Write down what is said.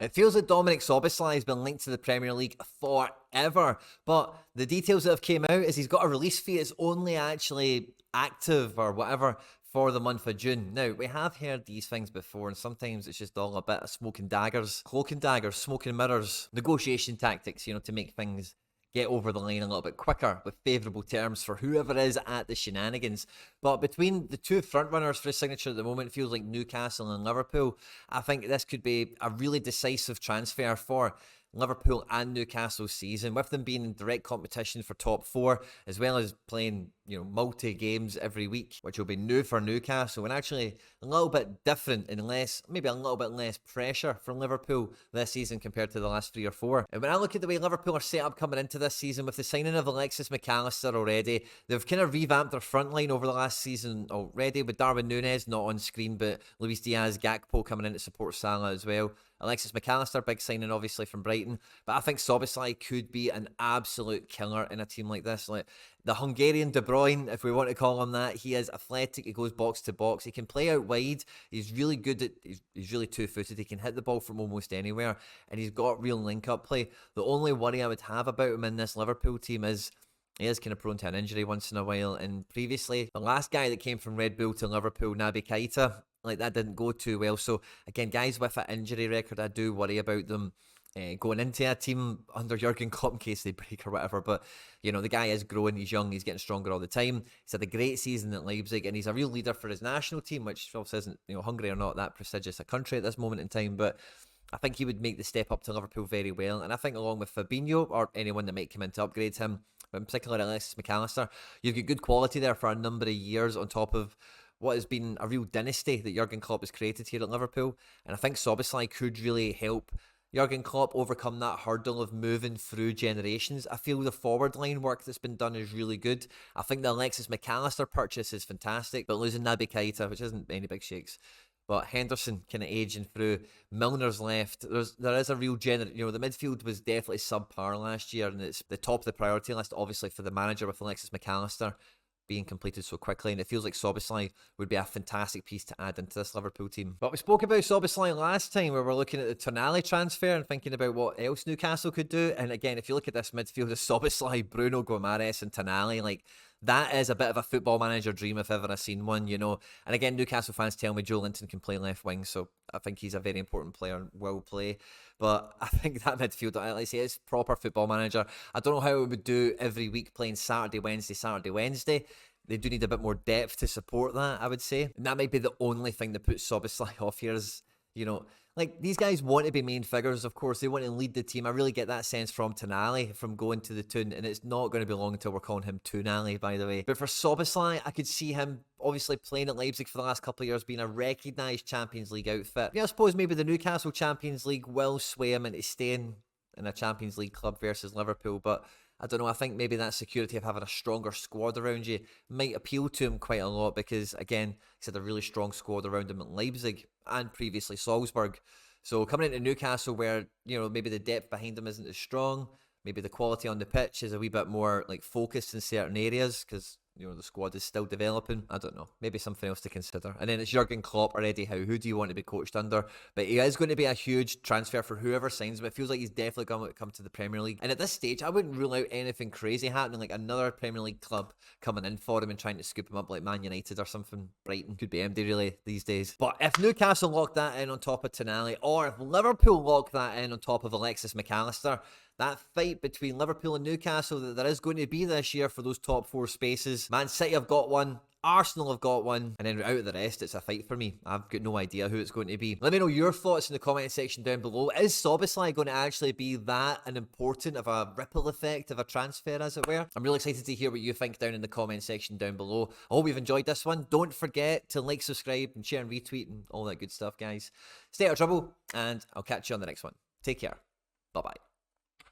It feels like Dominik Szoboslai has been linked to the Premier League forever, but the details that have came out is he's got a release fee. It's only actually active or whatever for the month of June. Now, we have heard these things before, and sometimes it's just all a bit of smoke and daggers, cloak and daggers, smoke and mirrors, negotiation tactics, you know, to make things get over the line a little bit quicker with favourable terms for whoever is at the shenanigans. But between the two front runners for his signature at the moment, it feels like Newcastle and Liverpool. I think this could be a really decisive transfer for Liverpool and Newcastle's season, with them being in direct competition for top four, as well as playing, you know, multi-games every week, which will be new for Newcastle, and actually a little bit different and less, maybe a little bit less pressure from Liverpool this season compared to the last 3 or 4. And when I look at the way Liverpool are set up coming into this season, with the signing of Alexis McAllister already, they've kind of revamped their front line over the last season already, with Darwin Núñez not on screen, but Luis Diaz, Gakpo coming in to support Salah as well. Alexis McAllister, big signing obviously from Brighton, but I think Szoboszlai could be an absolute killer in a team like this. Like the Hungarian De Bruyne, if we want to call him that. He is athletic, he goes box to box, he can play out wide, he's really good at, he's really two-footed, he can hit the ball from almost anywhere, and he's got real link-up play. The only worry I would have about him in this Liverpool team is he is kind of prone to an injury once in a while, and previously, the last guy that came from Red Bull to Liverpool, Naby Keita, like that didn't go too well. So again, guys with an injury record, I do worry about them going into a team under Jurgen Klopp in case they break or whatever. But you know, the guy is growing, he's young, he's getting stronger all the time. He's had a great season at Leipzig, and he's a real leader for his national team, which obviously isn't, you know, Hungary are not that prestigious a country at this moment in time, but I think he would make the step up to Liverpool very well. And I think along with Fabinho or anyone that might come in to upgrade him, but in particular Alexis McAllister, you've got good quality there for a number of years on top of what has been a real dynasty that Jurgen Klopp has created here at Liverpool. And I think Szoboszlai could really help Jurgen Klopp overcome that hurdle of moving through generations. I feel the forward line work that's been done is really good. I think the Alexis McAllister purchase is fantastic, but losing Naby Keita, which isn't any big shakes, but Henderson kind of aging through, Milner's left. There is a real you know, the midfield was definitely subpar last year, and it's the top of the priority list, obviously, for the manager with Alexis McAllister being completed so quickly, and it feels like Szoboszlai would be a fantastic piece to add into this Liverpool team. But we spoke about Szoboszlai last time, where we're looking at the Tonali transfer and thinking about what else Newcastle could do. And again, if you look at this midfield of Szoboszlai, Bruno Guimaraes and Tonali, like, that is a bit of a football manager dream if ever I've seen one, you know. And again, Newcastle fans tell me Joe Linton can play left wing, so I think he's a very important player and will play. But I think that midfield, like I say, it's proper football manager. I don't know how it would do every week playing Saturday, Wednesday. They do need a bit more depth to support that, I would say. And that might be the only thing that puts Szoboszlai off here is, you know, like, these guys want to be main figures, of course. They want to lead the team. I really get that sense from Tonali, from going to the Toon, and it's not going to be long until we're calling him Toonali, by the way. But for Szoboszlai, I could see him obviously playing at Leipzig for the last couple of years, being a recognised Champions League outfit. Yeah, I suppose maybe the Newcastle Champions League will sway him into staying in a Champions League club versus Liverpool, but I don't know, I think maybe that security of having a stronger squad around you might appeal to him quite a lot, because, again, he's had a really strong squad around him at Leipzig and previously Salzburg. So coming into Newcastle, where, you know, maybe the depth behind him isn't as strong, maybe the quality on the pitch is a wee bit more, like, focused in certain areas, because, you know, the squad is still developing. I don't know. Maybe something else to consider. And then it's Jurgen Klopp or Eddie Howe. Who do you want to be coached under? But he is going to be a huge transfer for whoever signs him. It feels like he's definitely going to come to the Premier League. And at this stage, I wouldn't rule out anything crazy happening, like another Premier League club coming in for him and trying to scoop him up, like Man United or something. Brighton could be empty, really, these days. But if Newcastle lock that in on top of Tonali, or if Liverpool lock that in on top of Alexis McAllister, that fight between Liverpool and Newcastle that there is going to be this year for those top 4 spaces. Man City have got one, Arsenal have got one, and then out of the rest, it's a fight for me. I've got no idea who it's going to be. Let me know your thoughts in the comment section down below. Is Szoboszlai going to actually be that an important of a ripple effect of a transfer, as it were? I'm really excited to hear what you think down in the comment section down below. I hope you've enjoyed this one. Don't forget to like, subscribe, and share and retweet and all that good stuff, guys. Stay out of trouble, and I'll catch you on the next one. Take care. Bye-bye.